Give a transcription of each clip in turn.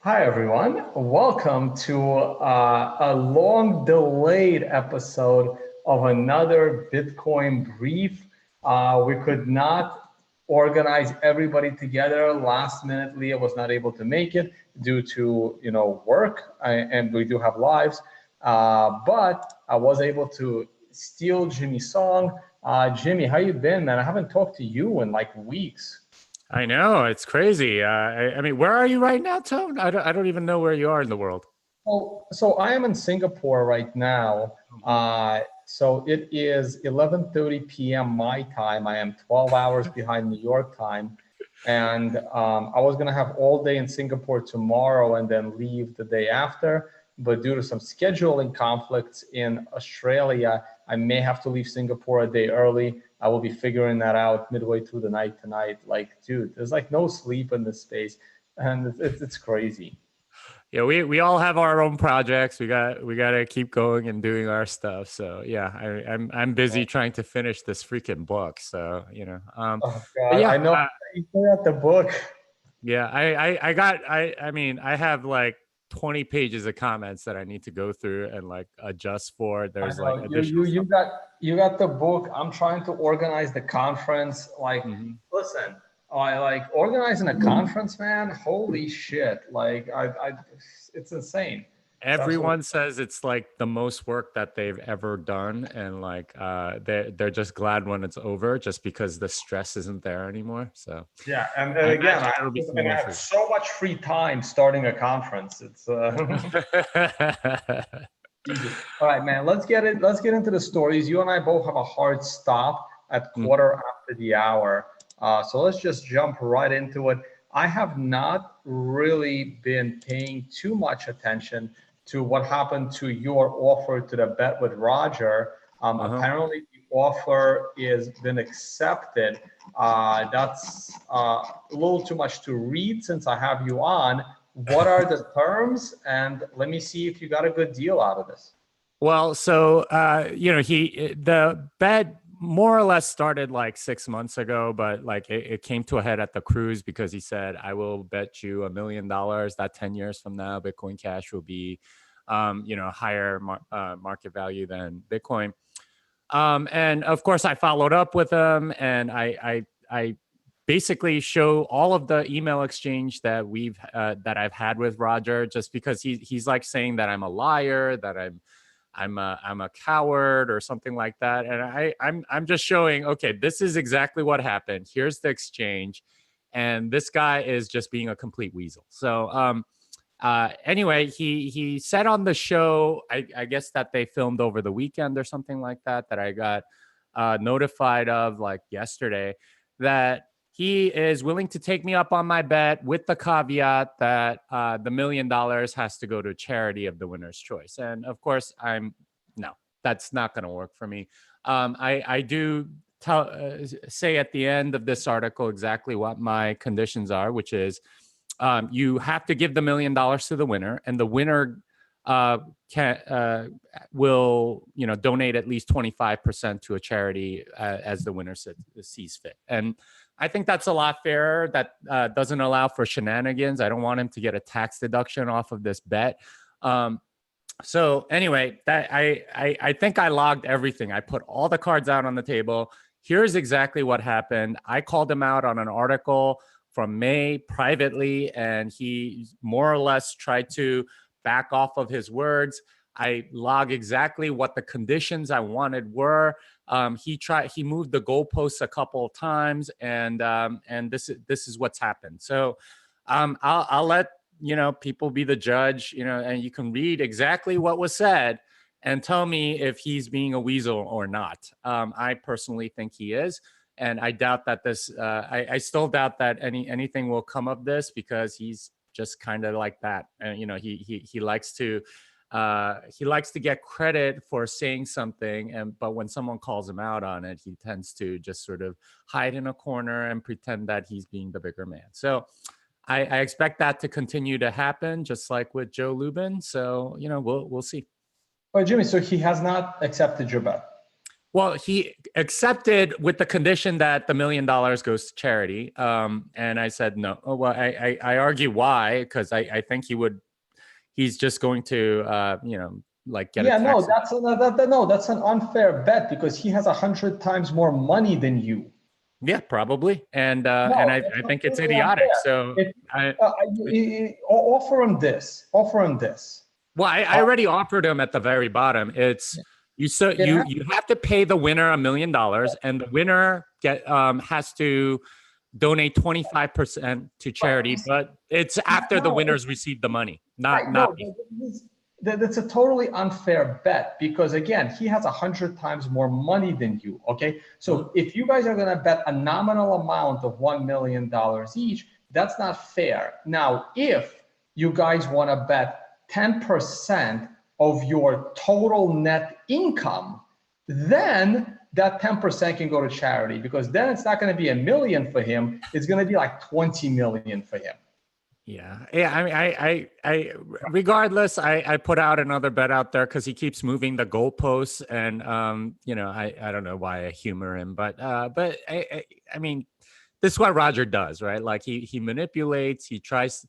Hi, everyone. Welcome to a long delayed episode of another Bitcoin brief. We could not organize everybody together last minute. Leah was not able to make it due to work, and we do have lives. But I was able to steal Jimmy's song. Jimmy, how you been, man? I haven't talked to you in like weeks. I know, it's crazy. I mean, where are you right now, Tone? I don't even know where you are in the world. So I am in Singapore right now. So it is 11:30 p.m. my time. I am 12 hours behind New York time, and I was gonna have all day in Singapore tomorrow and then leave the day after. But due to some scheduling conflicts in Australia, I may have to leave Singapore a day early. I will be figuring that out midway through the night tonight. Like, dude, there's like no sleep in this space, and it's crazy. Yeah, we all have our own projects. We gotta keep going and doing our stuff. So yeah, I'm busy trying to finish this freaking book. So Oh but God, yeah, I know you put out the book. yeah, I got I mean I have like 20 pages of comments that I need to go through and like adjust for. I There's like know you additional you stuff. you got the book. I'm trying to organize the conference. Like, Mhm. listen, I like organizing a conference, man. Holy shit! Like, it's insane. It's absolutely. Everyone says it's like the most work that they've ever done, and like they're just glad when it's over, just because the stress isn't there anymore. So Yeah, and I again, imagine it'll be and I similar have for you. so much free time starting a conference. It's Jesus. All right, man. Let's get it. Let's get into the stories. You and I both have a hard stop at Mhm. quarter after the hour. So let's just jump right into it. I have not really been paying too much attention to what happened to your offer to the bet with Roger. Uh-huh. Apparently, the offer is been accepted. That's a little too much to read since I have you on. What are the terms? And let me see if you got a good deal out of this. Well, so the bet more or less started like 6 months ago, but like it came to a head at the cruise because he said, "I will bet you $1 million that 10 years from now, Bitcoin Cash will be, higher market value than Bitcoin." And of course, I followed up with him, and I basically show all of the email exchange that I've had with Roger, just because he's like saying that I'm a liar, that I'm a coward or something like that. And I'm just showing, okay, this is exactly what happened. Here's the exchange, and this guy is just being a complete weasel. So anyway, he said on the show, I guess that they filmed over the weekend or something like that, that I got notified of like yesterday, that he is willing to take me up on my bet with the caveat that the $1 million has to go to charity of the winner's choice. And of course, no, that's not going to work for me. I do say at the end of this article exactly what my conditions are, which is you have to give the $1 million to the winner, and the winner can will donate at least 25% to a charity as the winner sees fit. And I think that's a lot fairer. That doesn't allow for shenanigans. I don't want him to get a tax deduction off of this bet. So anyway, that I think I logged everything. I put all the cards out on the table. Here's exactly what happened. I called him out on an article from May privately, and he more or less tried to back off of his words. I log exactly what the conditions I wanted were. He moved the goalposts a couple of times, and this is what's happened. So I'll let people be the judge, and you can read exactly what was said and tell me if he's being a weasel or not. I personally think he is, and I doubt that this. I still doubt that anything will come of this, because he's just kind of like that, and he likes to. He likes to get credit for saying something, but when someone calls him out on it, he tends to just sort of hide in a corner and pretend that he's being the bigger man. So I expect that to continue to happen, just like with Joe Lubin. So we'll see. Oh, Jimmy, so he has not accepted your bet. Well, he accepted with the condition that the $1 million goes to charity. And I said no. Oh, well, I argue why, because I think he's just going to like get a Yeah, no, tax. no, that's an unfair bet because he has 100 times more money than you. Yeah, probably. And No, I that's think it's completely idiotic. unfair. So If, I offer him this. Offer him this. well, I Uh, already offered him at the very bottom. It's it has, you have to pay the winner $1 million, and the winner has to donate 25% to right. charity, but it's after the No, winners receive the money, right. not No, before. that's a totally unfair bet because again, he has 100 times more money than you. Okay, so if you guys are going to bet a nominal amount of $1 million each, that's not fair. Now, if you guys want to bet 10% of your total net income, then that 10% can go to charity because then it's not going to be 1 million for him. It's going to be like 20 million for him. Yeah. I mean, I regardless, I put out another bet out there because he keeps moving the goalposts, and I don't know why I humor him, but I mean, this is what Roger does, right? Like he manipulates, he tries.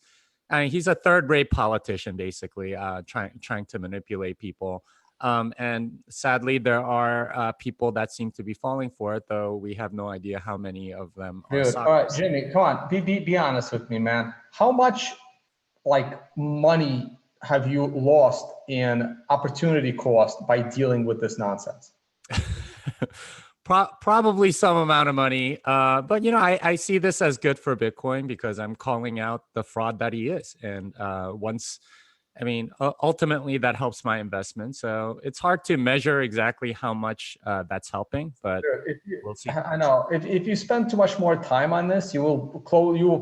I mean, he's a third-rate politician, basically, trying to manipulate people. And sadly, there are people that seem to be falling for it, though we have no idea how many of them are Dude, all right, suckers. Jimmy, come on, be honest with me, man. How much like money have you lost in opportunity cost by dealing with this nonsense? Probably some amount of money, but I see this as good for Bitcoin because I'm calling out the fraud that he is, and ultimately that helps my investment. So it's hard to measure exactly how much that's helping, but Sure. we'll see. I know if you spend too much more time on this, you will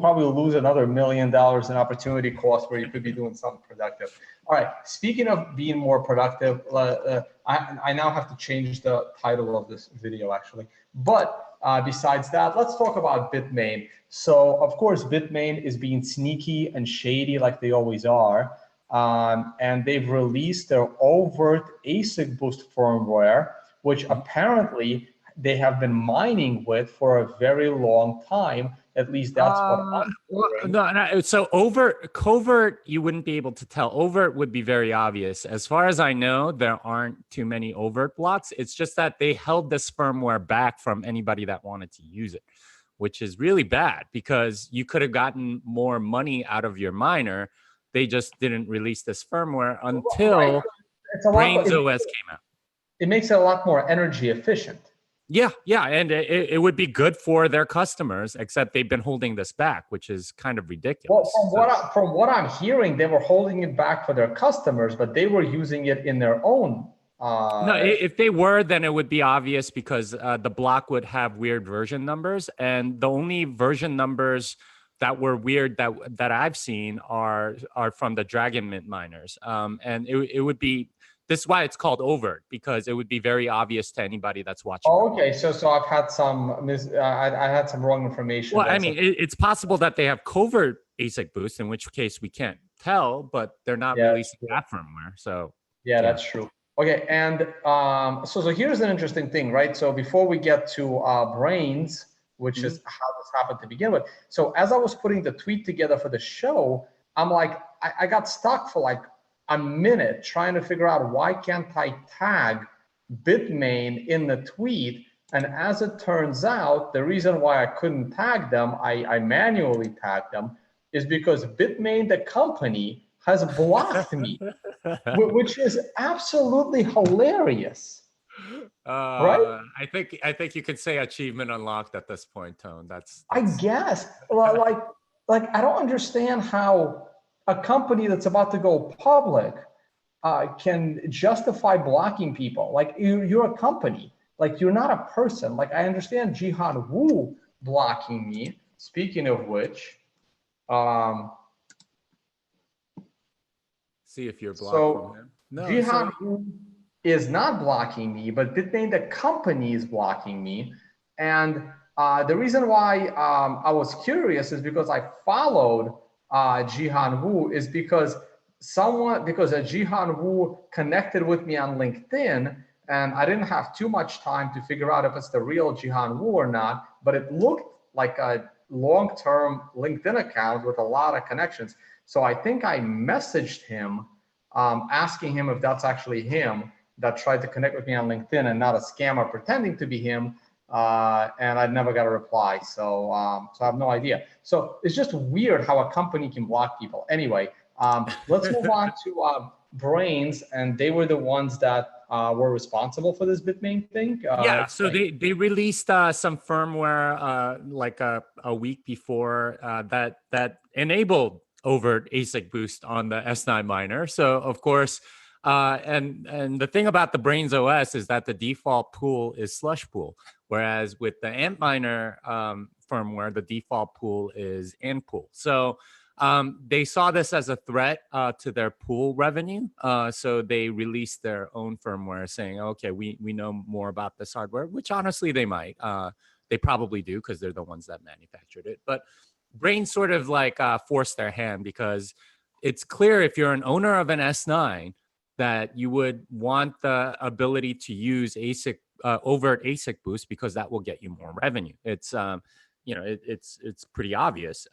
probably lose another $1 million in opportunity cost where you could be doing something productive. All right. Speaking of being more productive, I now have to change the title of this video actually. But besides that, let's talk about Bitmain. So of course, Bitmain is being sneaky and shady like they always are. And they've released their overt ASICBoost firmware, which apparently they have been mining with for a very long time. At least that's what I'm hearing. No. So covert, you wouldn't be able to tell. Overt would be very obvious. As far as I know, there aren't too many overt blocks. It's just that they held this firmware back from anybody that wanted to use it, which is really bad because you could have gotten more money out of your miner. They just didn't release this firmware until Right. It's a lot. Braiins OS came out. It makes it a lot more energy efficient. Yeah, and it would be good for their customers, except they've been holding this back, which is kind of ridiculous. Well, from what I'm hearing, they were holding it back for their customers, but they were using it in their own. No, if they were, then it would be obvious because the block would have weird version numbers, and the only version numbers that were weird that I've seen are from the Dragon Mint miners, and it would be. This is why it's called overt, because it would be very obvious to anybody that's watching. Oh, okay. So I've had I had some wrong information. Well, I mean, it's possible that they have covert ASICBoost, in which case we can't tell, but they're not releasing that firmware. So yeah, that's true. Okay, and so here's an interesting thing, right? So before we get to Braiins, which is how this happened to begin with. So as I was putting the tweet together for the show, I'm like, I got stuck for like a minute trying to figure out why can't I tag Bitmain in the tweet. And as it turns out, the reason why I couldn't tag them, I manually tagged them, is because Bitmain, the company, has blocked me, which is absolutely hilarious. Right? I think you could say achievement unlocked at this point, Tone. That's I guess. Like I don't understand how a company that's about to go public can justify blocking people. Like you're a company, like you're not a person. Like I understand Jihan Wu blocking me. Speaking of which, see if you're blocked so from him. No, Jihan Wu is not blocking me, but Bitmain, the company, is blocking me. And the reason why I was curious is because I followed Jihan Wu is because Jihan Wu connected with me on LinkedIn and I didn't have too much time to figure out if it's the real Jihan Wu or not, but it looked like a long-term LinkedIn account with a lot of connections. So I think I messaged him asking him if that's actually him that tried to connect with me on LinkedIn and not a scammer pretending to be him. And I never got a reply. So I have no idea. So it's just weird how a company can block people. Anyway, let's move on to Braiins, and they were the ones that were responsible for this Bitmain thing. Yeah, so they released some firmware like a week before that enabled overt ASICBoost on the S9 miner. So of course, and the thing about the Braiins OS is that the default pool is slush pool, whereas with the Antminer firmware, the default pool is ant pool. So they saw this as a threat to their pool revenue. So they released their own firmware saying, okay, we know more about this hardware, which honestly they might. They probably do because they're the ones that manufactured it. But Braiins sort of like forced their hand because it's clear if you're an owner of an S9 that you would want the ability to use overt ASICBoost because that will get you more revenue. It's it's pretty obvious.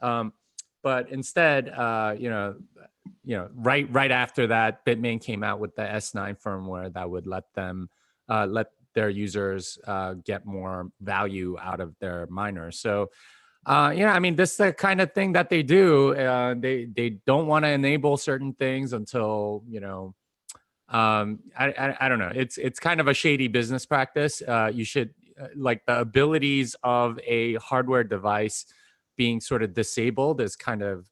But instead, right after that, Bitmain came out with the S9 firmware that would let them let their users get more value out of their miners. So, I mean, this is the kind of thing that they do. They don't want to enable certain things until I don't know. It's kind of a shady business practice. You should like the abilities of a hardware device being sort of disabled is kind of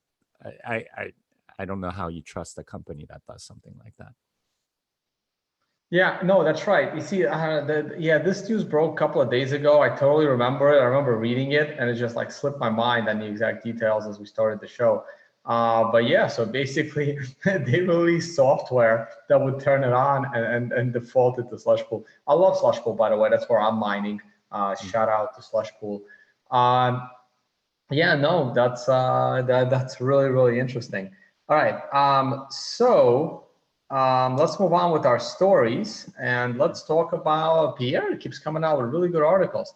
I don't know how you trust a company that does something like that. Yeah, no, that's right. You see, this news broke a couple of days ago. I totally remember it. I remember reading it, and it just like slipped my mind on the exact details as we started the show. But yeah, so basically, they released software that would turn it on and default it to slush pool. I love slush pool, by the way. That's where I'm mining. Shout out to slush pool. Yeah, no, that's really, really interesting. All right, let's move on with our stories, and let's talk about Pierre. It keeps coming out with really good articles.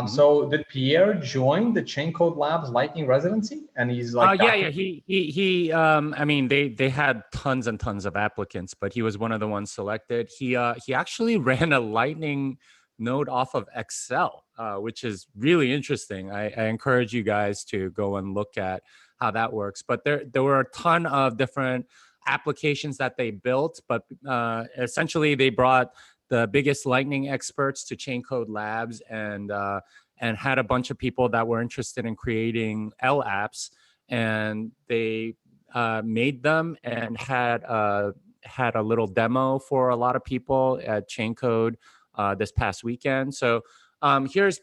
So did Pierre join the Chain Code Labs Lightning residency? And he's like, yeah. He. I mean, they had tons and tons of applicants, but he was one of the ones selected. He actually ran a Lightning node off of Excel, which is really interesting. I encourage you guys to go and look at how that works. But there were a ton of different applications that they built, but essentially they brought the biggest Lightning experts to Chain Code Labs and had a bunch of people that were interested in creating L apps, and they made them and had a little demo for a lot of people at Chain Code this past weekend. So here's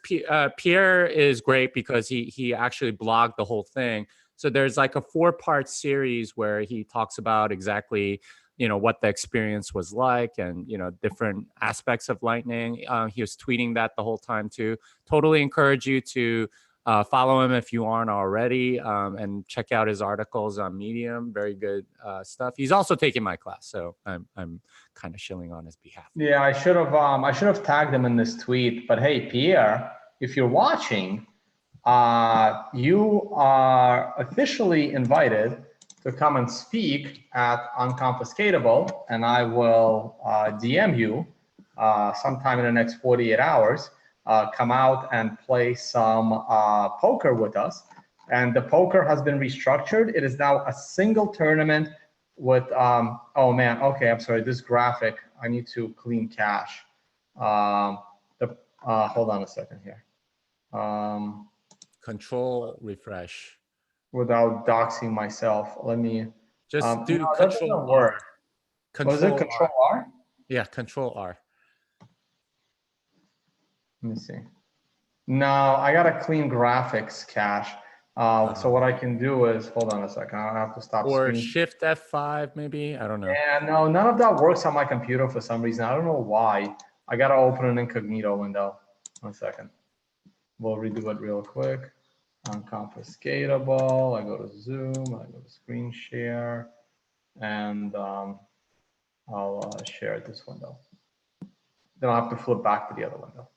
Pierre is great because he actually blogged the whole thing. So there's like a 4-part series where he talks about exactly what the experience was like and different aspects of Lightning. He was tweeting that the whole time too. Totally encourage you to follow him if you aren't already, and check out his articles on Medium. Very good stuff. He's also taking my class, so I'm kind of shilling on his behalf. Yeah, I should have tagged him in this tweet. But hey, Pierre, if you're watching, you are officially invited to come and speak at Unconfiscatable, and I will DM you sometime in the next 48 hours. Come out and play some poker with us. And the poker has been restructured. It is now a single tournament with, oh man, okay, I'm sorry, this graphic, I need to clean cache. Hold on a second here. Control refresh. Without doxing myself, let me just do no, Control R. Was it Control R? Yeah, Control R. Let me see. No, I got a clean graphics cache. So what I can do is, hold on a second, I have to stop or screen. Shift F5 maybe, I don't know. Yeah, no, none of that works on my computer for some reason. I don't know why. I gotta open an incognito window. 1 second. We'll redo it real quick. Unconfiscatable. I go to Zoom. I go to screen share, and I'll share this window. Then I'll have to flip back to the other window.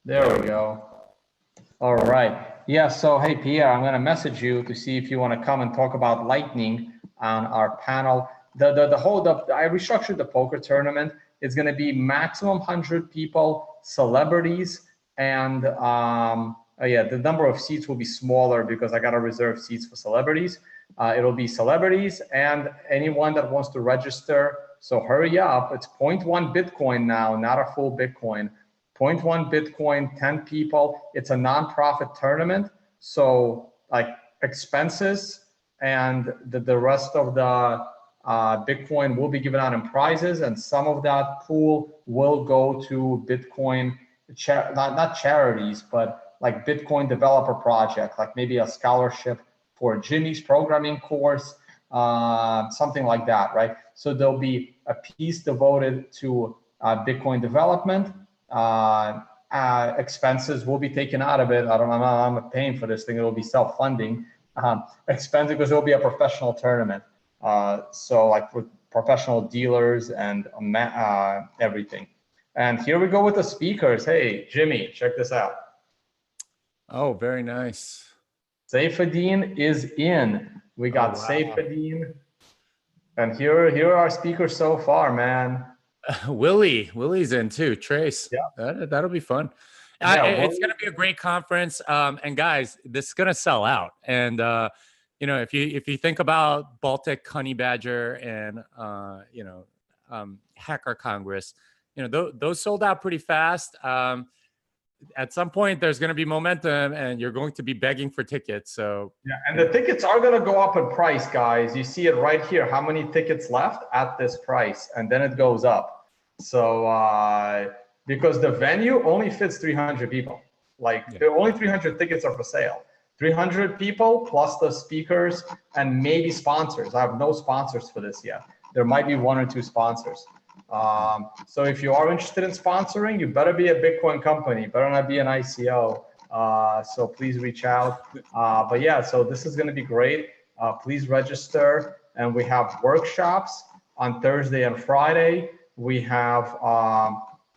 There we go. All right. Yeah, so hey, Pierre, I'm going to message you to see if you want to come and talk about Lightning on our panel. I restructured the poker tournament. It's going to be maximum 100 people, celebrities, and the number of seats will be smaller because I got to reserve seats for celebrities. It'll be celebrities and anyone that wants to register. So hurry up. It's 0.1 Bitcoin now, not a full Bitcoin. 0.1 Bitcoin, 10 people. It's a nonprofit tournament. So like expenses and the rest of the Bitcoin will be given out in prizes, and some of that pool will go to Bitcoin, not charities, but like Bitcoin developer project, like maybe a scholarship for Jimmy's programming course, something like that, right? So there'll be a piece devoted to Bitcoin development. Expenses will be taken out of it. I'm paying for this thing. It will be self-funding expenses because it will be a professional tournament. So like with professional dealers and everything. And here we go with the speakers. Hey, Jimmy, check this out. Oh, very nice. Saifedean is in. We got Saifedean. And here are our speakers so far, man. Willie's in too. Trace. Yeah. That'll be fun. It's going to be a great conference. And guys, this is going to sell out. And, if you think about Baltic Honey Badger and, Hacker Congress, those sold out pretty fast. At some point there's going to be momentum and you're going to be begging for tickets. So yeah, and the tickets are going to go up in price, guys. You see it right here, how many tickets left at this price, and then it goes up. So because the venue only fits 300 people, there are only 300 tickets are for sale. 300 people plus the speakers and maybe sponsors. I have no sponsors for this yet. There might be 1 or 2 sponsors. So if you are interested in sponsoring, you better be a Bitcoin company, better not be an ICO. So please reach out. But yeah, so this is going to be great. Please register. And we have workshops on Thursday and Friday. We have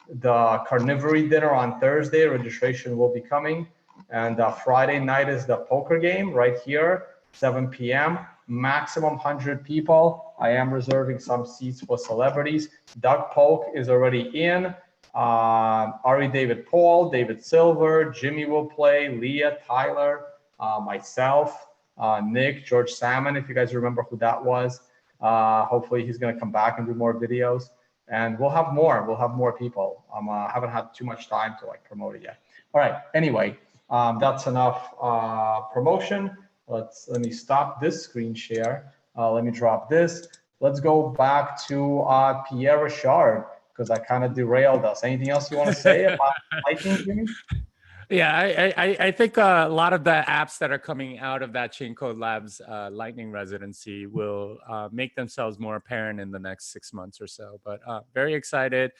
the carnivory dinner on Thursday. Registration will be coming. And Friday night is the poker game right here, 7 p.m. Maximum 100 people. I am reserving some seats for celebrities. Doug Polk is already in. Ari David Paul, David Silver, Jimmy will play, Leah, Tyler, myself, Nick, George Salmon, if you guys remember who that was. Hopefully he's going to come back and do more videos. And we'll have more people. I haven't had too much time to promote it yet. All right, anyway, that's enough promotion. Let me stop this screen share. Let me drop this. Let's go back to Pierre Richard, because I kind of derailed us. Anything else you want to say about Lightning, Jimmy? Yeah, I think a lot of the apps that are coming out of that Chain Code Labs Lightning residency will make themselves more apparent in the next 6 months or so. But very excited.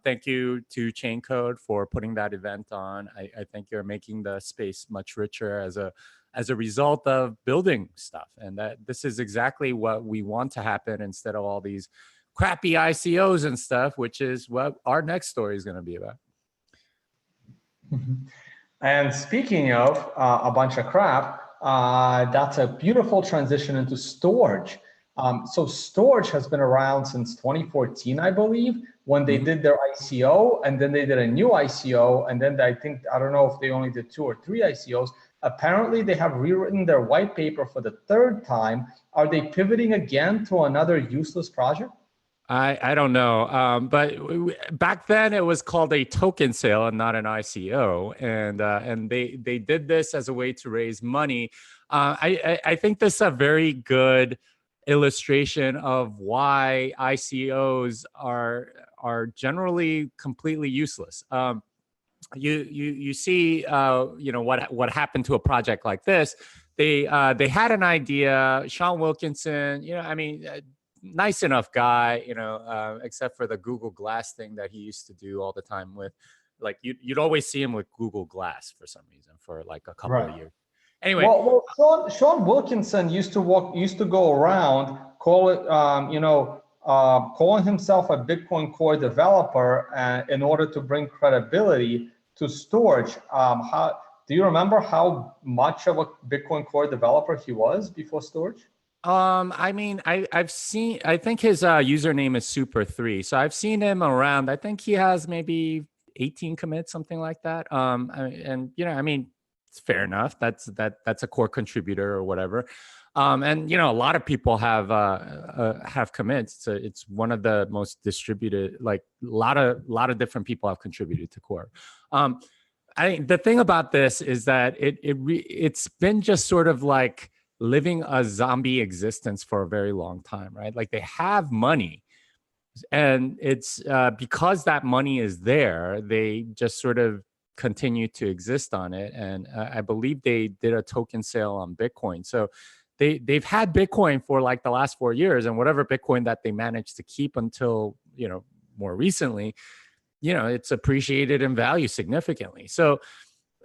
Thank you to Chain Code for putting that event on. I think you're making the space much richer as a result of building stuff. And that this is exactly what we want to happen instead of all these crappy ICOs and stuff, which is what our next story is going to be about. And speaking of a bunch of crap, that's a beautiful transition into storage. So storage has been around since 2014, I believe, when they did their ICO, and then they did a new ICO, and then I don't know if they only did 2 or 3 ICOs. Apparently, they have rewritten their white paper for the 3rd time. Are they pivoting again to another useless project? I don't know, but back then it was called a token sale and not an ICO, and they did this as a way to raise money. I think this is a very good illustration of why ICOs are generally completely useless. You see what happened to a project like this. They had an idea. Sean Wilkinson, nice enough guy, except for the Google Glass thing that he used to do all the time with, you'd always see him with Google Glass for some reason for like a couple of years. Anyway, well, Sean Wilkinson used to go around, call it, calling himself a Bitcoin Core developer in order to bring credibility to storage. How do you remember how much of a Bitcoin Core developer he was before storage? I mean, I've seen. I think his username is Super3. So I've seen him around. I think he has maybe 18 commits, something like that. And you know, I mean, it's fair enough. That's a core contributor or whatever. And you know, a lot of people have commits. It's one of the most distributed. Like a lot of different people have contributed to core. The thing about this is that it's been just sort of like living a zombie existence for a very long time, right? Like they have money, and it's because that money is there, they just sort of continue to exist on it. And I believe they did a token sale on Bitcoin, so they've had Bitcoin for like the last 4 years, and whatever Bitcoin that they managed to keep until, you know, more recently, you know, it's appreciated in value significantly. So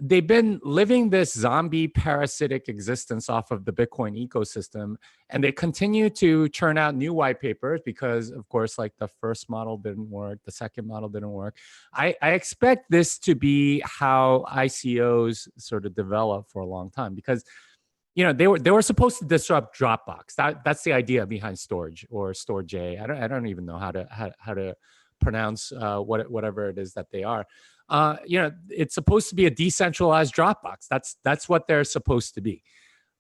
they've been living this zombie parasitic existence off of the Bitcoin ecosystem, and they continue to churn out new white papers because, of course, like the first model didn't work, the second model didn't work. I expect this to be how ICOs sort of develop for a long time, because you know they were supposed to disrupt Dropbox. That's the idea behind Storage or Storage. I don't even know how to pronounce whatever it is that they are. You know, it's supposed to be a decentralized Dropbox. That's what they're supposed to be.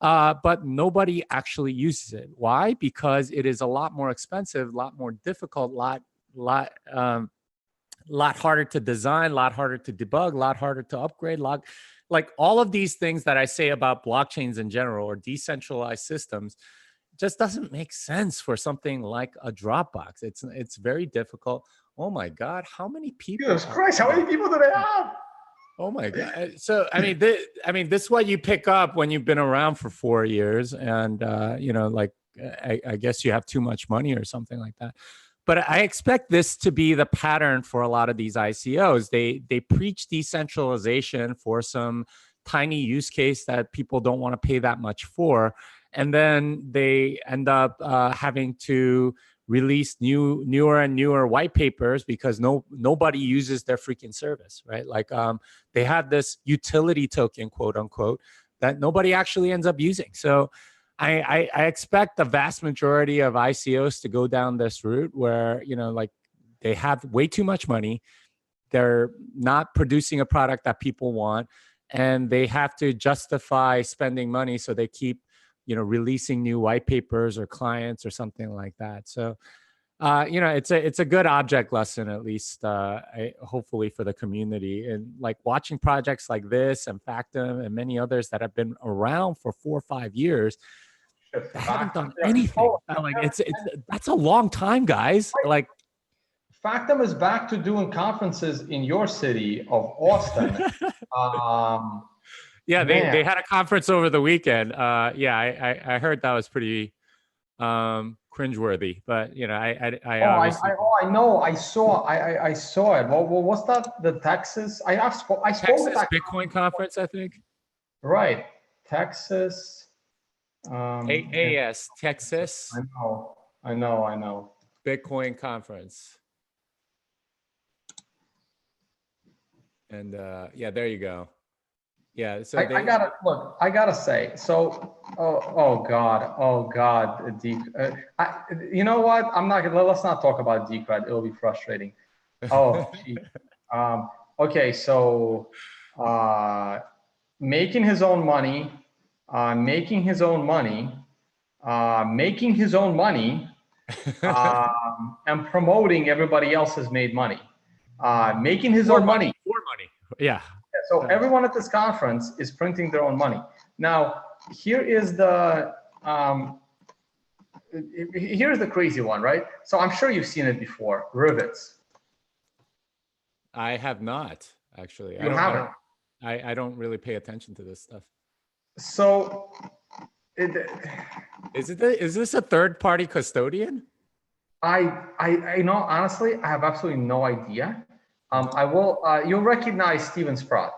But nobody actually uses it. Why? Because it is a lot more expensive, a lot more difficult, lot harder to design, a lot harder to debug, a lot harder to upgrade, like all of these things that I say about blockchains in general or decentralized systems just doesn't make sense for something like a Dropbox. It's very difficult. Oh my God, how many people? Jesus Christ, how many people do they have? Oh my God. So I mean, this is what you pick up when you've been around for 4 years, and you know, like I guess you have too much money or something like that. But I expect this to be the pattern for a lot of these ICOs. They preach decentralization for some tiny use case that people don't want to pay that much for, and then they end up having to release newer and newer white papers because nobody uses their freaking service, right? Like they have this utility token, quote unquote, that nobody actually ends up using. So I expect the vast majority of ICOs to go down this route where, you know, like they have way too much money, they're not producing a product that people want, and they have to justify spending money, so they keep, you know, releasing new white papers or clients or something like that. So you know, it's a good object lesson, at least hopefully for the community, and like watching projects like this and Factum and many others that have been around for 4 or 5 years that haven't done anything. Like it's that's a long time, guys. Like Factum is back to doing conferences in your city of Austin. Yeah, they had a conference over the weekend. Yeah, I heard that was pretty cringeworthy, but you know, I obviously. I know. I saw it. Well, what's that? The Texas. I spoke Texas with that Bitcoin conference, I think. Right, Texas. AAS, Texas. I know. Bitcoin conference. And yeah, there you go. Yeah, so I gotta say. So, oh God, you know what? Let's not talk about Decred. It'll be frustrating. Oh, gee. Okay, so making his own money, making his own money, and promoting everybody else has made money, making his own money. For money. Yeah. So everyone at this conference is printing their own money. Now, here's the crazy one, right? So I'm sure you've seen it before, rivets. I have not, actually. You haven't? I don't really pay attention to this stuff. So is this a third-party custodian? I know, honestly, I have absolutely no idea. I will. You'll recognize Steven Sprott.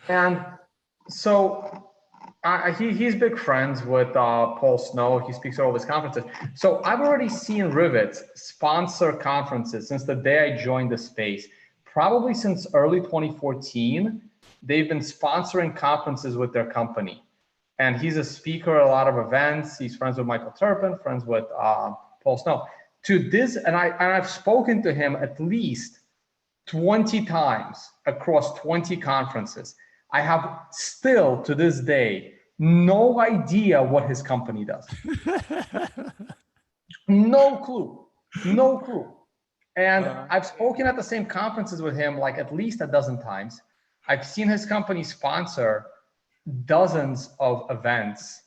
And so He's big friends with Paul Snow. He speaks at all his conferences. So I've already seen Rivets sponsor conferences since the day I joined the space. Probably since early 2014, they've been sponsoring conferences with their company. And he's a speaker at a lot of events. He's friends with Michael Turpin, friends with Paul Snow. To this, and I've spoken to him at least 20 times across 20 conferences. I have still to this day no idea what his company does. No clue. No clue. And I've spoken at the same conferences with him like at least a dozen times. I've seen his company sponsor dozens of events.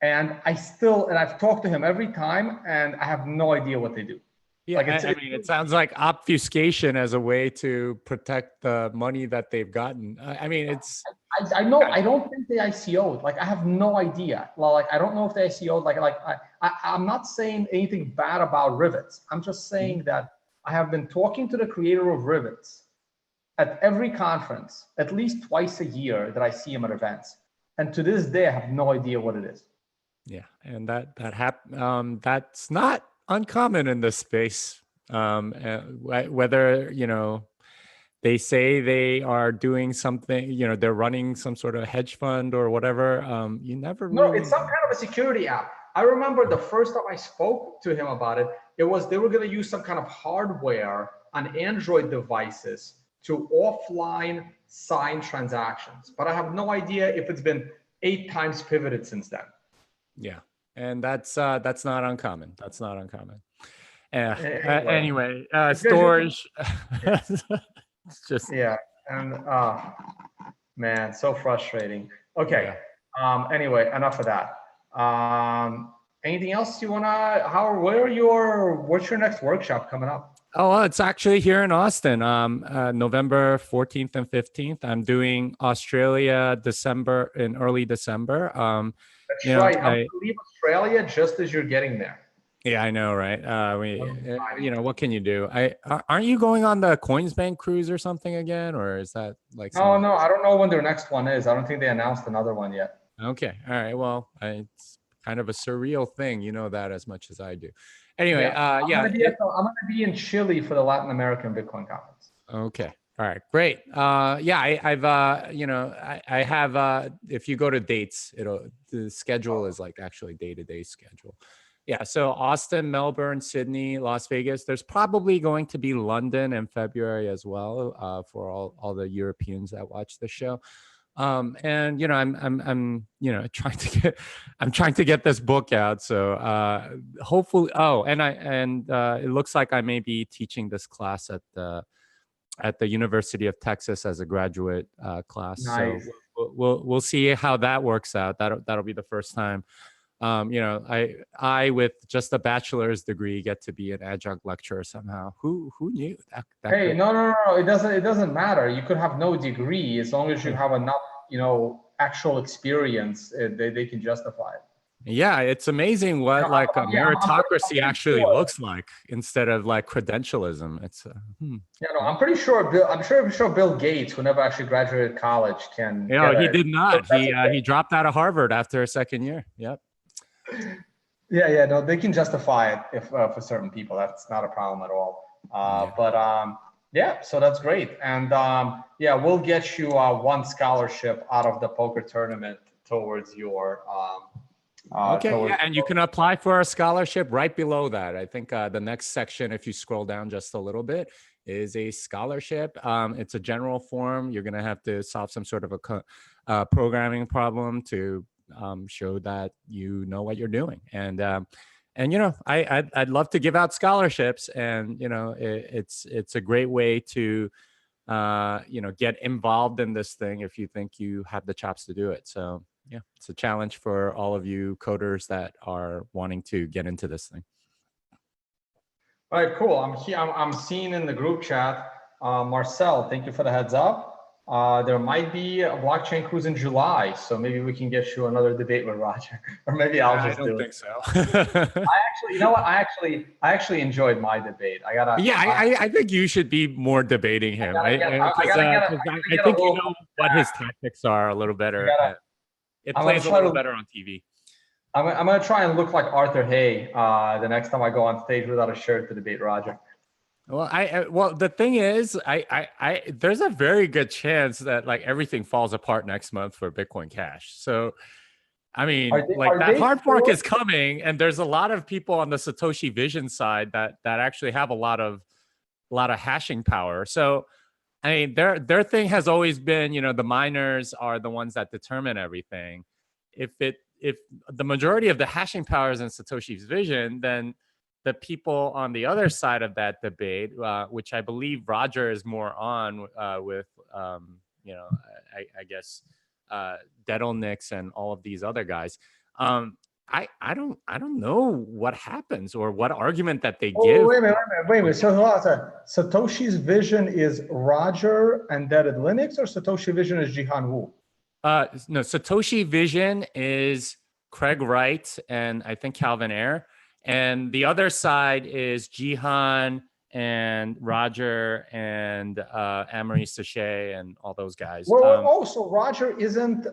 And I've talked to him every time and I have no idea what they do. Yeah, like I mean, it sounds like obfuscation as a way to protect the money that they've gotten. I mean, it's. I know. I don't think they ICO'd. Like, I have no idea. Like, I don't know if they ICO'd. I'm not saying anything bad about Rivets. I'm just saying that I have been talking to the creator of Rivets at every conference, at least twice a year that I see him at events. And to this day, I have no idea what it is. Yeah, and that's not uncommon in this space. Whether they say they are doing something, they're running some sort of hedge fund or whatever. You never No, really... it's some kind of a security app. I remember the first time I spoke to him about it, it was they were going to use some kind of hardware on Android devices to offline sign transactions. But I have no idea if it's been 8 times pivoted since then. Yeah. And that's not uncommon. That's not uncommon. Anyway, storage. It's just and man, so frustrating. Okay. Yeah. Anyway, enough of that. Anything else you wanna? What's your next workshop coming up? Oh, well, it's actually here in Austin, November 14th and 15th. I'm doing Australia in early December. That's right. I'm going to leave Australia just as you're getting there. Yeah, I know, right? What can you do? Aren't you going on the Coinsbank cruise or something again, or is that like? No, I don't know when their next one is. I don't think they announced another one yet. Okay, all right. Well, it's kind of a surreal thing. You know that as much as I do. Anyway, I'm going to be in Chile for the Latin American Bitcoin conference. Okay. All right, great. I have, if you go to dates, the schedule is like actually day-to-day schedule. Yeah, so Austin, Melbourne, Sydney, Las Vegas. There's probably going to be London in February as well for all the Europeans that watch the show. I'm trying to get this book out. So hopefully, it looks like I may be teaching this class at the University of Texas as a graduate class. Nice. So we'll see how that works out. That'll be the first time. I with just a bachelor's degree get to be an adjunct lecturer somehow. Who knew that? Hey, no. It doesn't matter. You could have no degree as long as you have enough, actual experience. They can justify it. Yeah, it's amazing what meritocracy actually looks like instead of like credentialism. It's I'm pretty sure Bill Gates, who never actually graduated college, can. He did not. He dropped out of Harvard after a second year. Yep. Yeah. No, they can justify it if for certain people. That's not a problem at all. So that's great. And we'll get you one scholarship out of the poker tournament towards your. And you can apply for a scholarship right below that. I think the next section, if you scroll down just a little bit, is a scholarship. It's a general form. You're going to have to solve some sort of a programming problem to show that you know what you're doing. And I'd love to give out scholarships, and it's a great way to get involved in this thing if you think you have the chops to do it. So yeah, it's a challenge for all of you coders that are wanting to get into this thing. All right, cool. I'm seeing in the group chat, Marcel, thank you for the heads up. There might be a blockchain cruise in July, so maybe we can get you another debate with Roger, or maybe I'll just do it. I don't think so. I actually enjoyed my debate. I think you should be more debating him. I think you know what his tactics are a little better. it I'm gonna plays a try little to. better on TV. I'm gonna try and look like Arthur Hay the next time I go on stage without a shirt to debate Roger. Well, well, the thing is, there's a very good chance that like everything falls apart next month for Bitcoin Cash. So, I mean, like Are that they hard fork sure? is coming, and there's a lot of people on the Satoshi Vision side that actually have a lot of hashing power. So, I mean, their thing has always been, you know, the miners are the ones that determine everything. If the majority of the hashing power is in Satoshi's Vision, then the people on the other side of that debate, which I believe Roger is more on with, you know, I guess Dedelnix and all of these other guys. I don't know what happens or what argument that they Oh, give. wait a minute. So hold on, sorry. Satoshi's Vision is Roger and Deaded Linux, or Satoshi Vision is Jihan Wu? No, Satoshi Vision is Craig Wright and I think Calvin Ayre. And the other side is Jihan and Roger and Amory Sachet and all those guys. So Roger isn't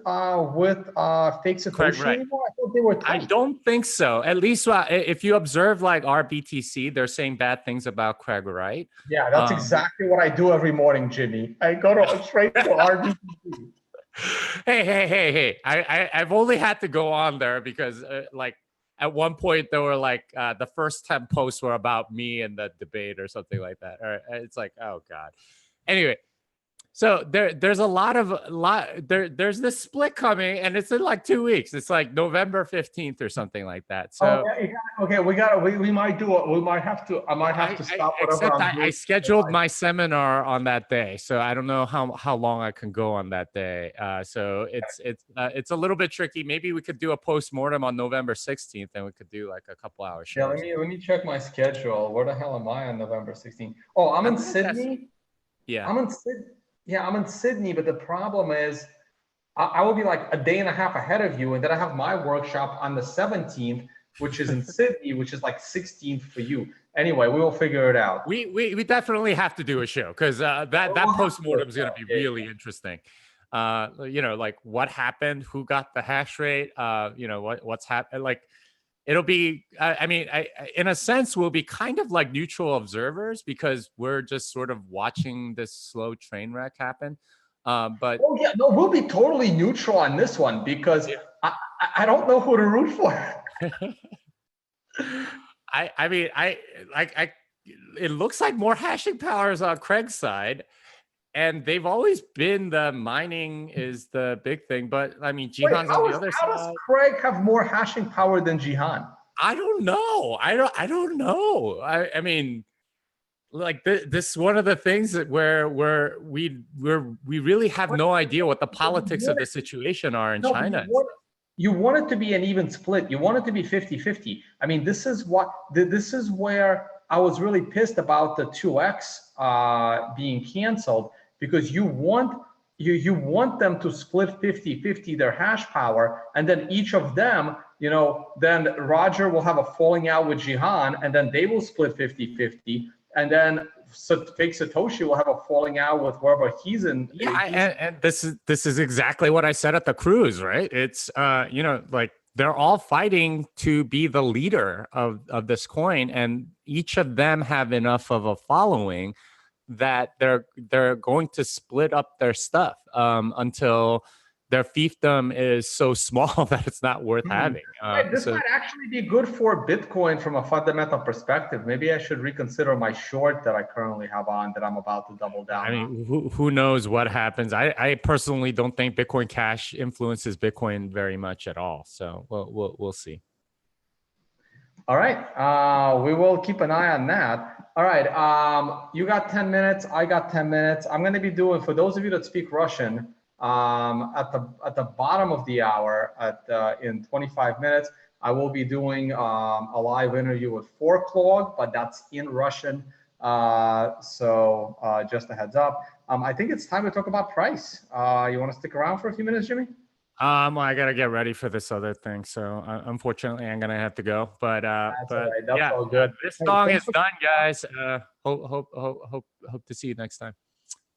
with fake Craig Satoshi Wright. anymore? I thought they were I tight. don't think so. At least if you observe like our BTC, they're saying bad things about Craig Wright. Yeah, that's exactly what I do every morning, Jimmy. I go straight to RBTC. Hey! I've only had to go on there because like at one point there were like the first 10 posts were about me and the debate or something like that. Or it's like, oh God. Anyway, so there's there's this split coming and it's in like 2 weeks. It's like November 15th or something like that. So okay, we might do it. We might have to. I might have to stop whatever I'm doing. I scheduled my seminar on that day, so I don't know how long I can go on that day. So it's a little bit tricky. Maybe we could do a post-mortem on November 16th, and we could do like a couple hours shows. Yeah, let me check my schedule. Where the hell am I on November 16th? Oh, I'm in Sydney. Yeah. I'm in Sydney. Yeah, I'm in Sydney, but the problem is I will be like a day and a half ahead of you, and then I have my workshop on the 17th, which is in Sydney, which is like 16th for you. Anyway, we will figure it out. We definitely have to do a show because that post-mortem is going to be really interesting. You know, like what happened, who got the hash rate, you know, what's happened, like it'll be I mean, in a sense we'll be kind of like neutral observers because we're just sort of watching this slow train wreck happen. But oh yeah, no, we'll be totally neutral on this one because I don't know who to root for. I mean, it looks like more hashing power is on Craig's side, and they've always been the mining is the big thing. But I mean, Jihan's on the other side. How does Craig have more hashing power than Jihan? I don't know. I don't know. I mean, like this is one of the things that where we really have no idea what the politics of the situation are in China. You want it to be an even split. You want it to be 50-50. I mean, this is where I was really pissed about the 2x being canceled, because you want them to split 50-50 their hash power, and then each of them, you know, then Roger will have a falling out with Jihan, and then they will split 50-50, and then fake Satoshi will have a falling out with whoever he's in. Yeah, and this is exactly what I said at the cruise, right? It's you know, like they're all fighting to be the leader of this coin, and each of them have enough of a following that they're going to split up their stuff until their fiefdom is so small that it's not worth having. This might actually be good for Bitcoin from a fundamental perspective. Maybe I should reconsider my short that I currently have on that I'm about to double down. I mean, who knows what happens? I personally don't think Bitcoin Cash influences Bitcoin very much at all. So we'll see. All right, we will keep an eye on that. All right, you got 10 minutes. I got 10 minutes. I'm going to be doing, for those of you that speak Russian, at the bottom of the hour, in 25 minutes, I will be doing a live interview with Forklog, but that's in Russian. So just a heads up. I think it's time to talk about price. You want to stick around for a few minutes, Jimmy? I gotta get ready for this other thing, so unfortunately I'm gonna have to go. But That's but all right. That's yeah, all good. this song is done, guys. Hope to see you next time.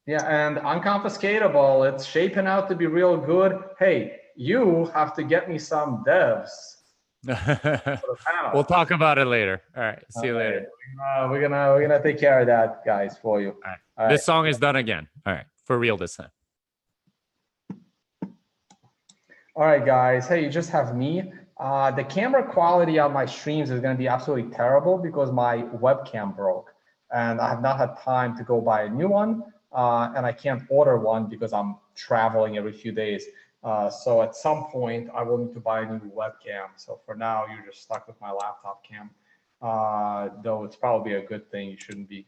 Yeah, and Unconfiscatable, it's shaping out to be real good. Hey, you have to get me some devs for the panel. We'll talk about it later. All right. See you later. We're gonna take care of that, guys, for you. All right. All This right. song is done again. All right. For real this time. All right, guys. Hey, you just have me. The camera quality on my streams is going to be absolutely terrible because my webcam broke, and I have not had time to go buy a new one, and I can't order one because I'm traveling every few days. So at some point, I will need to buy a new webcam. So for now, you're just stuck with my laptop cam, though it's probably a good thing. You shouldn't be.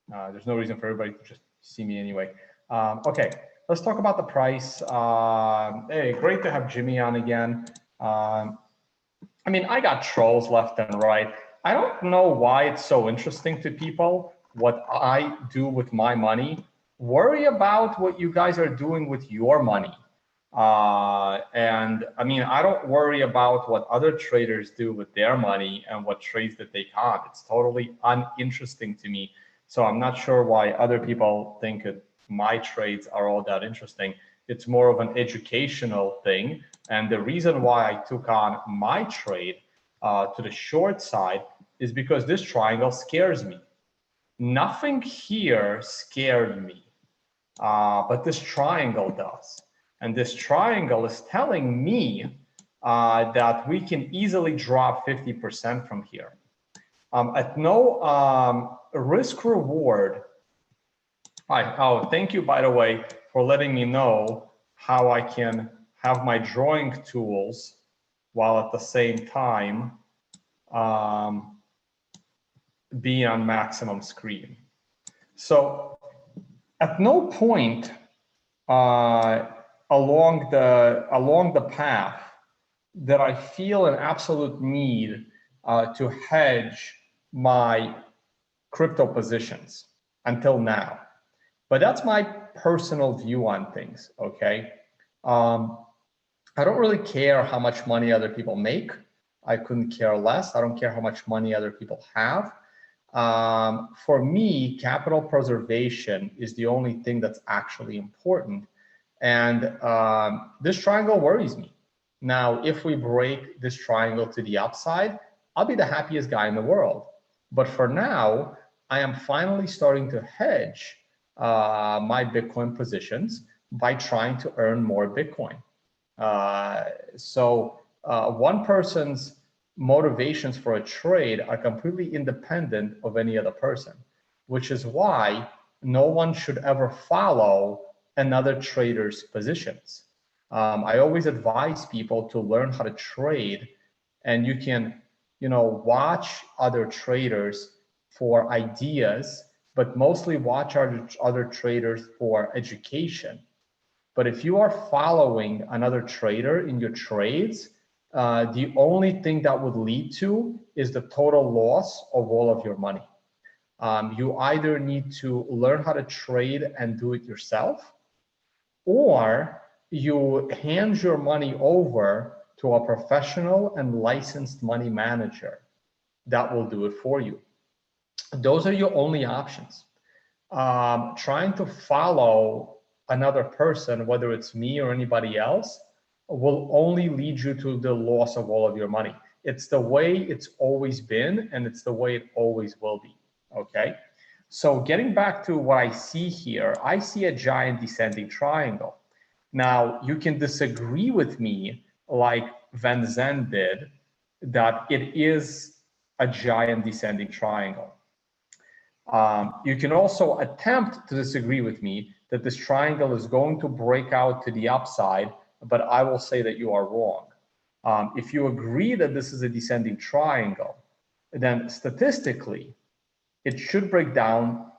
There's no reason for everybody to just see me anyway. Okay. Let's talk about the price. Hey, great to have Jimmy on again. I mean, I got trolls left and right. I don't know why it's so interesting to people what I do with my money. Worry about what you guys are doing with your money. And I mean, I don't worry about what other traders do with their money and what trades that they have. It's totally uninteresting to me. So I'm not sure why other people think my trades are all that interesting. It's more of an educational thing. And the reason why I took on my trade to the short side is because this triangle scares me. Nothing here scared me, but this triangle does. And this triangle is telling me that we can easily drop 50% from here. At no risk reward. Hi. Oh, thank you, by the way, for letting me know how I can have my drawing tools while at the same time be on maximum screen. So at no point along the path that I feel an absolute need to hedge my crypto positions until now. But that's my personal view on things, okay? I don't really care how much money other people make. I couldn't care less. I don't care how much money other people have. For me, capital preservation is the only thing that's actually important. And this triangle worries me. Now, if we break this triangle to the upside, I'll be the happiest guy in the world. But for now, I am finally starting to hedge my Bitcoin positions by trying to earn more Bitcoin. So one person's motivations for a trade are completely independent of any other person, which is why no one should ever follow another trader's positions. I always advise people to learn how to trade, and you can, watch other traders for ideas, but mostly watch other traders for education. But if you are following another trader in your trades, the only thing that would lead to is the total loss of all of your money. You either need to learn how to trade and do it yourself, or you hand your money over to a professional and licensed money manager that will do it for you. Those are your only options. Trying to follow another person, whether it's me or anybody else, will only lead you to the loss of all of your money. It's the way it's always been, and it's the way it always will be, okay? So getting back to what I see here, I see a giant descending triangle. Now, you can disagree with me like Van Zen did, that it is a giant descending triangle. You can also attempt to disagree with me that this triangle is going to break out to the upside, but I will say that you are wrong. If you agree that this is a descending triangle, then statistically, it should break down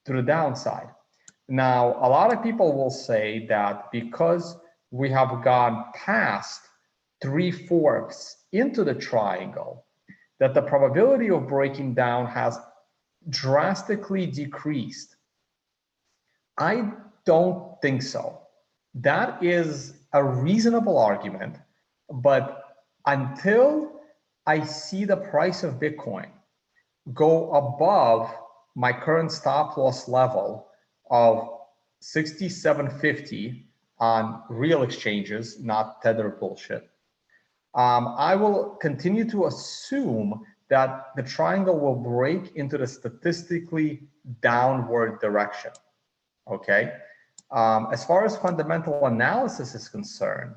to the downside. Now, a lot of people will say that because we have gone past 3/4 into the triangle, that the probability of breaking down has drastically decreased. I don't think so. That is a reasonable argument, but until I see the price of Bitcoin go above my current stop loss level of 67.50, on real exchanges, not Tether bullshit. I will continue to assume that the triangle will break into the statistically downward direction, okay? As far as fundamental analysis is concerned,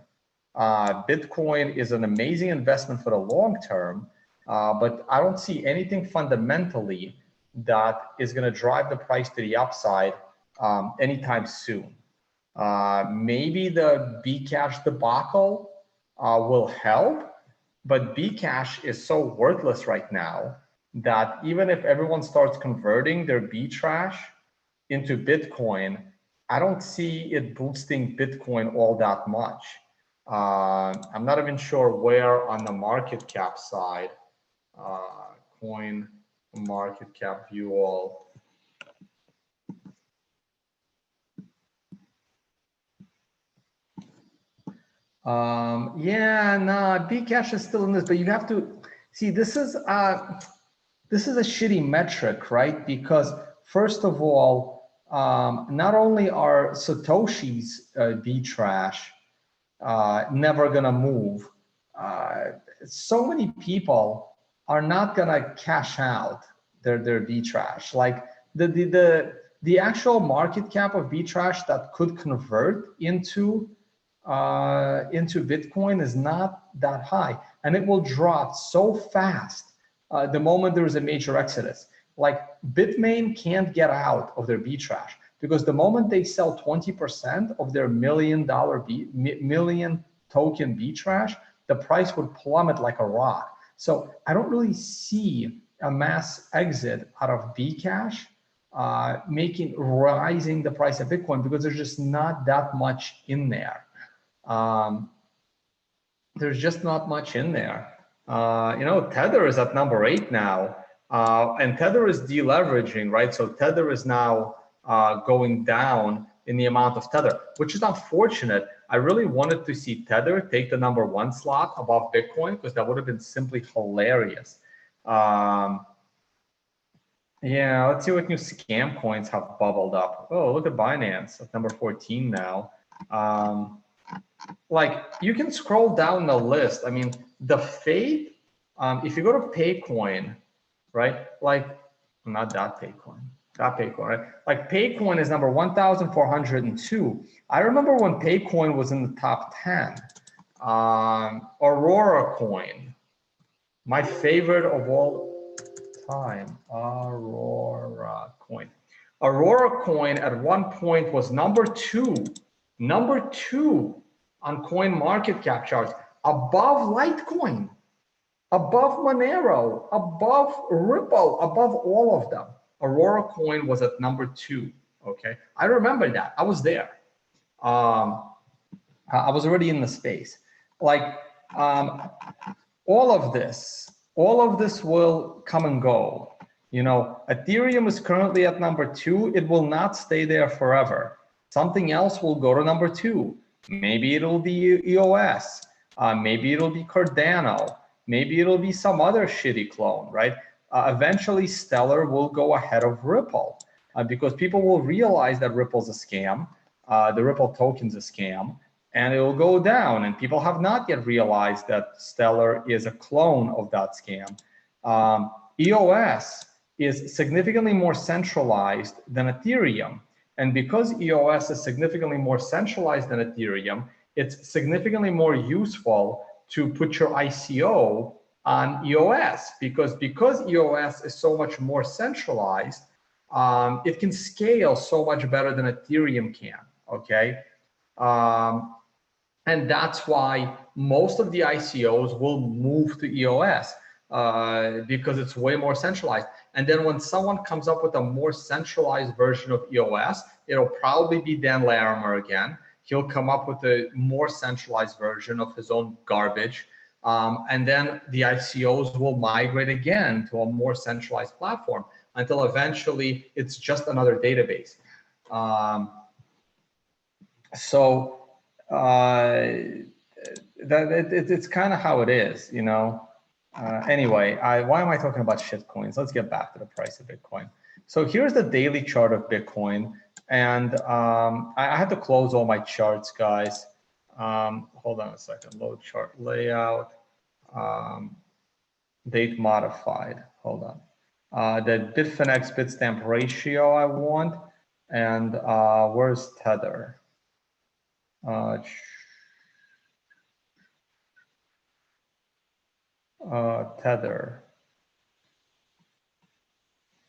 Bitcoin is an amazing investment for the long term, but I don't see anything fundamentally that is going to drive the price to the upside anytime soon. Maybe the Bcash debacle will help, but Bcash is so worthless right now that even if everyone starts converting their Btrash into Bitcoin, I don't see it boosting Bitcoin all that much. I'm not even sure where on the market cap side, coin market cap view all. Yeah, no, Bcash is still in this, but you have to see, this is a shitty metric, right? Because first of all, not only are Satoshi's Btrash never gonna move, so many people are not gonna cash out their Btrash. Like the actual market cap of Btrash that could convert into Bitcoin is not that high, and it will drop so fast the moment there is a major exodus. Like Bitmain can't get out of their Btrash because the moment they sell 20% of their million token Btrash, the price would plummet like a rock. So I don't really see a mass exit out of Bcash rising the price of Bitcoin because there's just not that much in there. There's just not much in there. Tether is at number 8 now, and Tether is deleveraging, right? So Tether is now going down in the amount of Tether, which is unfortunate. I really wanted to see Tether take the number 1 slot above Bitcoin because that would have been simply hilarious. Yeah, let's see what new scam coins have bubbled up. Oh, look at Binance at number 14 now. Like you can scroll down the list. I mean, the Fate, if you go to Paycoin, right? Like not that Paycoin, right? Like Paycoin is number 1,402. I remember when Paycoin was in the top 10. Aurora Coin, my favorite of all time, Aurora Coin. Aurora Coin at one point was number two on coin market cap charts, above Litecoin, above Monero, above Ripple, above all of them. Aurora Coin was at number 2, okay? I remember that, I was there. I was already in the space. Like all of this will come and go. Ethereum is currently at number 2. It will not stay there forever. Something else will go to number 2. Maybe it'll be EOS. Maybe it'll be Cardano. Maybe it'll be some other shitty clone, right? Eventually, Stellar will go ahead of Ripple because people will realize that Ripple's a scam. The Ripple token's a scam, and it will go down. And people have not yet realized that Stellar is a clone of that scam. EOS is significantly more centralized than Ethereum. And because EOS is significantly more centralized than Ethereum, it's significantly more useful to put your ICO on EOS because EOS is so much more centralized, it can scale so much better than Ethereum can, okay? And that's why most of the ICOs will move to EOS because it's way more centralized. And then when someone comes up with a more centralized version of EOS, it'll probably be Dan Larimer again. He'll come up with a more centralized version of his own garbage. And then the ICOs will migrate again to a more centralized platform until eventually it's just another database. It's kind of how it is, Anyway, why am I talking about shit coins? Let's get back to the price of Bitcoin. So here's the daily chart of Bitcoin. And I had to close all my charts, guys. Hold on a second, load chart layout, date modified, hold on. The Bitfinex Bitstamp ratio I want, and where's Tether? Tether.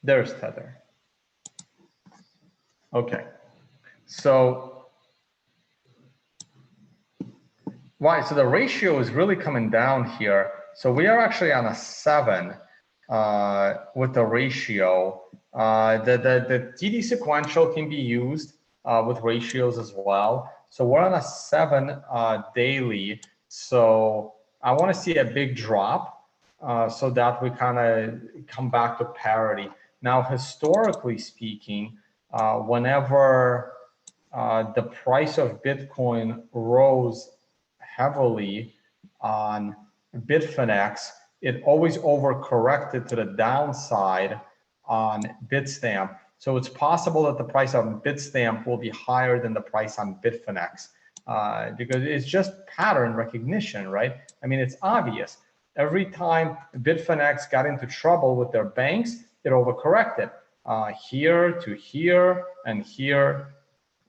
There's Tether. Okay, so why? So the ratio is really coming down here. So we are actually on a 7 with the ratio. The TD sequential can be used with ratios as well. So we're on a 7 daily. So I want to see a big drop so that we kind of come back to parity. Now, historically speaking, whenever the price of Bitcoin rose heavily on Bitfinex, it always overcorrected to the downside on Bitstamp. So it's possible that the price on Bitstamp will be higher than the price on Bitfinex because it's just pattern recognition, right? I mean, it's obvious. Every time Bitfinex got into trouble with their banks, it overcorrected here to here and here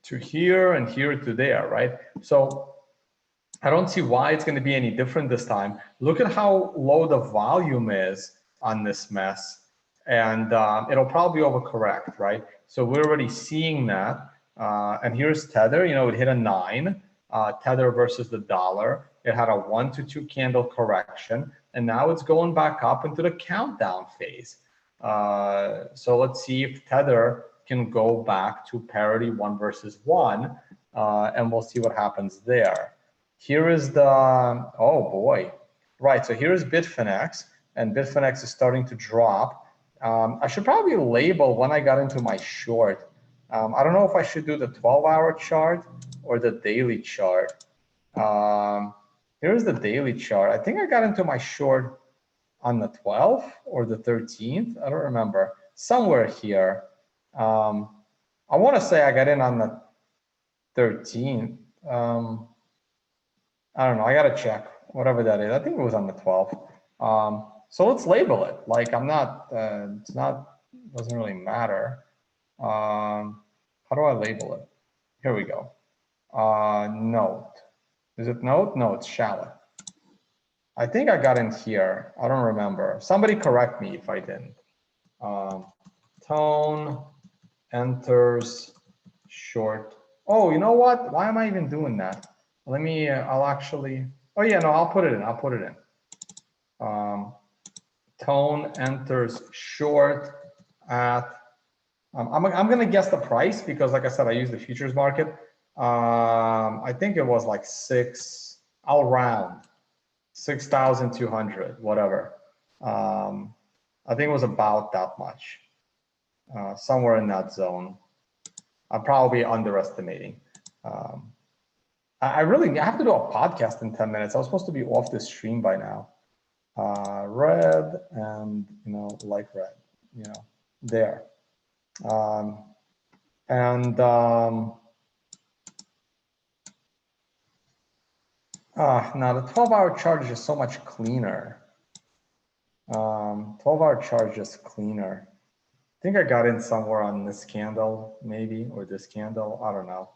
to here and here to there, right? So I don't see why it's going to be any different this time. Look at how low the volume is on this mess, and it'll probably overcorrect, right? So we're already seeing that. And here's Tether, you know, it hit a 9, Tether versus the dollar. It had a 1 to 2 candle correction, and now it's going back up into the countdown phase. So let's see if Tether can go back to parity 1 versus 1, and we'll see what happens there. Here is the, oh boy, right, so here's Bitfinex, and Bitfinex is starting to drop. I should probably label when I got into my short. I don't know if I should do the 12-hour chart or the daily chart. Here's the daily chart. I think I got into my short on the 12th or the 13th. I don't remember. Somewhere here. I want to say I got in on the 13th. I don't know. I got to check whatever that is. I think it was on the 12th. So let's label it. Like I'm not, it's not, doesn't really matter. How do I label it? Here we go. Note. Is it note? No, it's shallot. I think I got in here. I don't remember. Somebody correct me if I didn't. Tone enters short. Oh, you know what? Why am I even doing that? Let me, I'll actually, oh yeah, no, I'll put it in. I'll put it in. Tone enters short at, I'm going to guess the price because like I said, I use the futures market. I think it was like 6, I'll round 6,200, whatever. I think it was about that much, somewhere in that zone. I'm probably underestimating. I have to do a podcast in 10 minutes. I was supposed to be off this stream by now. Red and, you know, light red, you know, there. Now the 12-hour chart is just so much cleaner. 12-hour chart is just cleaner. I think I got in somewhere on this candle, maybe, or this candle. I don't know.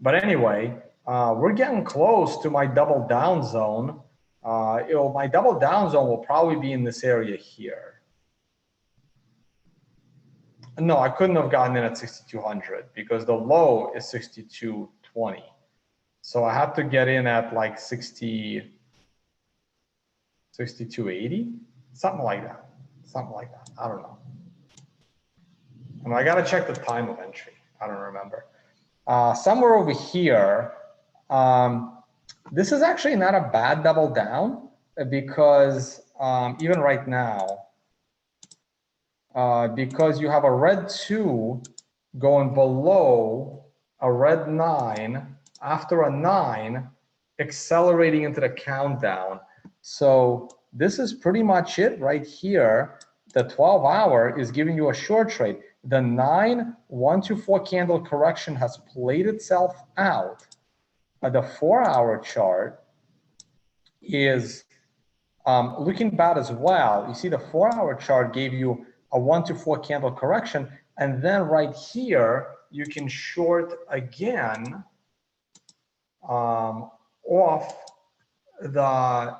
But anyway, we're getting close to my double down zone. My double down zone will probably be in this area here. No, I couldn't have gotten in at 6,200 because the low is 6,220. So I have to get in at like 6,280, something like that. Something like that. I don't know. And I got to check the time of entry. I don't remember. Somewhere over here, this is actually not a bad double down because even right now, because you have a red 2 going below a red 9, after a 9, accelerating into the countdown. So this is pretty much it right here. The 12-hour is giving you a short trade. The 1-2-4 candle correction has played itself out. The 4-hour chart is looking bad as well. You see the 4-hour chart gave you a 1-2-4 candle correction. And then right here, you can short again off the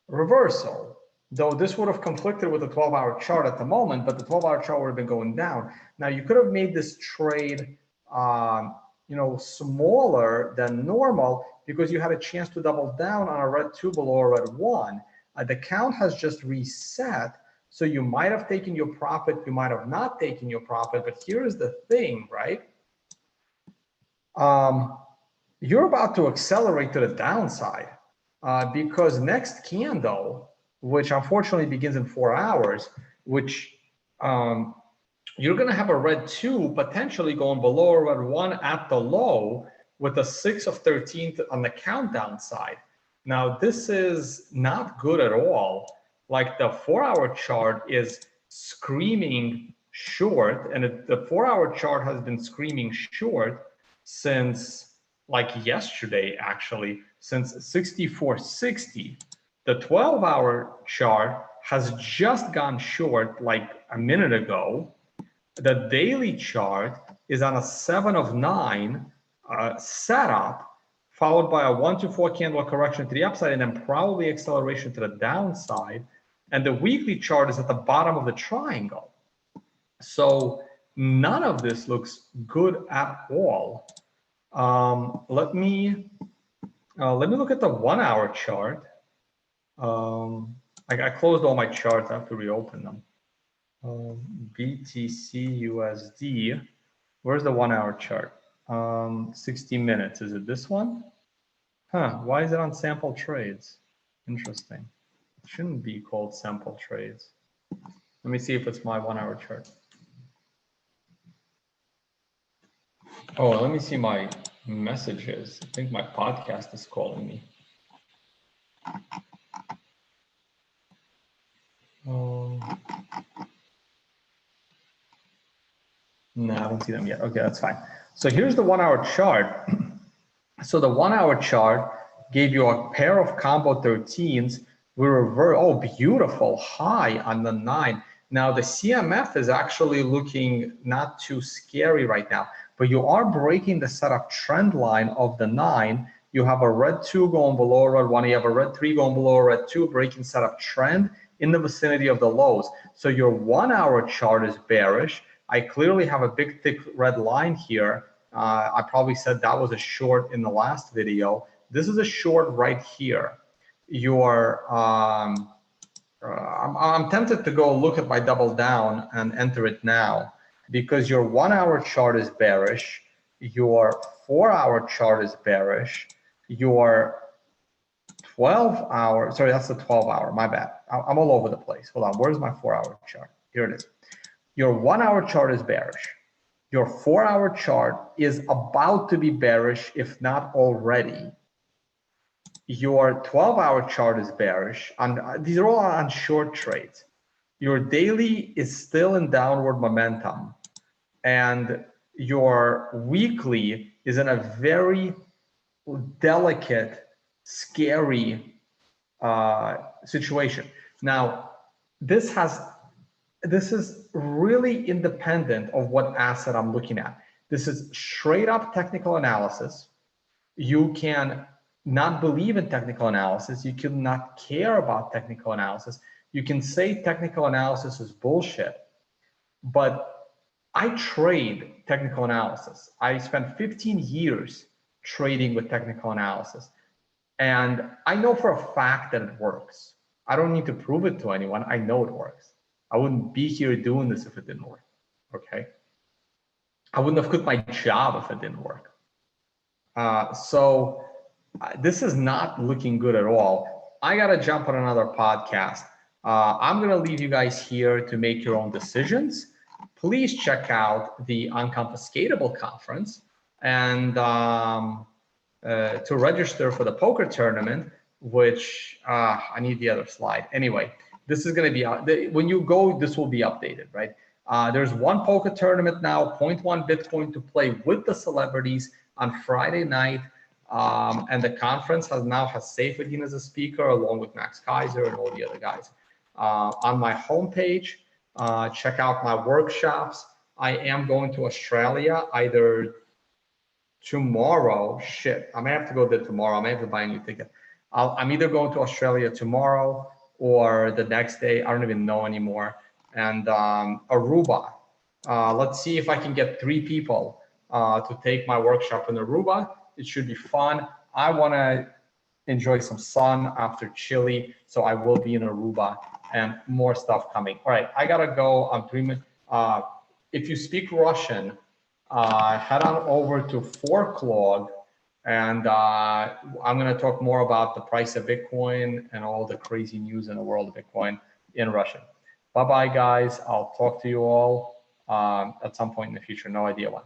reversal. Though this would have conflicted with the 12-hour chart at the moment, but the 12-hour chart would have been going down. Now you could have made this trade, smaller than normal because you had a chance to double down on a red 2 below a red 1. The count has just reset, so you might have taken your profit, you might have not taken your profit. But here's the thing, right? You're about to accelerate to the downside because next candle, which unfortunately begins in 4 hours, which you're going to have a red 2 potentially going below a red 1 at the low with a 6 of 13 on the countdown side. Now, this is not good at all. Like the 4-hour chart is screaming short, and the 4-hour chart has been screaming short since like yesterday, actually, since 64.60. The 12-hour chart has just gone short like a minute ago. The daily chart is on a 7 of 9 setup, followed by a 1-2-4 candle correction to the upside, and then probably acceleration to the downside. And the weekly chart is at the bottom of the triangle. So none of this looks good at all. Let me look at the 1-hour chart. I closed all my charts. I have to reopen them. BTC USD. Where's the 1-hour chart? 60 minutes. Is it this one? Huh, why is it on sample trades? Interesting. It shouldn't be called sample trades. Let me see if it's my 1-hour chart. Oh, let me see my messages. I think my podcast is calling me. No, I don't see them yet. Okay, that's fine. So here's the 1-hour chart. So the 1-hour chart gave you a pair of combo 13s. We reverse, oh, beautiful high on the 9. Now the CMF is actually looking not too scary right now, but you are breaking the setup trend line of the 9. You have a red 2 going below a red 1. You have a red 3 going below a red 2, breaking setup trend in the vicinity of the lows. So your 1-hour chart is bearish. I clearly have a big thick red line here. I probably said that was a short in the last video. This is a short right here. I'm tempted to go look at my double down and enter it now because your 1-hour chart is bearish. Your 4-hour chart is bearish. Your 12-hour, sorry, that's the 12-hour, my bad. I'm all over the place. Hold on, where's my 4-hour chart? Here it is. Your 1-hour chart is bearish. Your 4-hour chart is about to be bearish, if not already. Your 12-hour chart is bearish. These are all on short trades. Your daily is still in downward momentum. And your weekly is in a very delicate, scary situation. Now, this is really independent of what asset I'm looking at. This is straight up technical analysis. You can not believe in technical analysis. You can not care about technical analysis. You can say technical analysis is bullshit, but I trade technical analysis. I spent 15 years trading with technical analysis. And I know for a fact that it works. I don't need to prove it to anyone. I know it works. I wouldn't be here doing this if it didn't work, okay? I wouldn't have quit my job if it didn't work. So this is not looking good at all. I gotta jump on another podcast. I'm gonna leave you guys here to make your own decisions. Please check out the Unconfiscatable conference and to register for the poker tournament, which I need the other slide. Anyway, This is going to be out. When you go, this will be updated, right? There's one poker tournament now, 0.1 Bitcoin to play with the celebrities on Friday night. And the conference has Saifedean as a speaker, along with Max Kaiser and all the other guys. On my homepage, check out my workshops. I am going to Australia either tomorrow. Shit, I may have to go there tomorrow. I may have to buy a new ticket. I'm either going to Australia tomorrow or the next day. I don't even know anymore. And Aruba. Let's see if I can get 3 people to take my workshop in Aruba. It should be fun. I want to enjoy some sun after Chile, so I will be in Aruba, and more stuff coming. All right, I gotta go. I'm 3 minutes. If you speak Russian, head on over to Forklog, and I'm going to talk more about the price of Bitcoin and all the crazy news in the world of Bitcoin in Russian. Bye-bye, guys. I'll talk to you all at some point in the future. No idea when.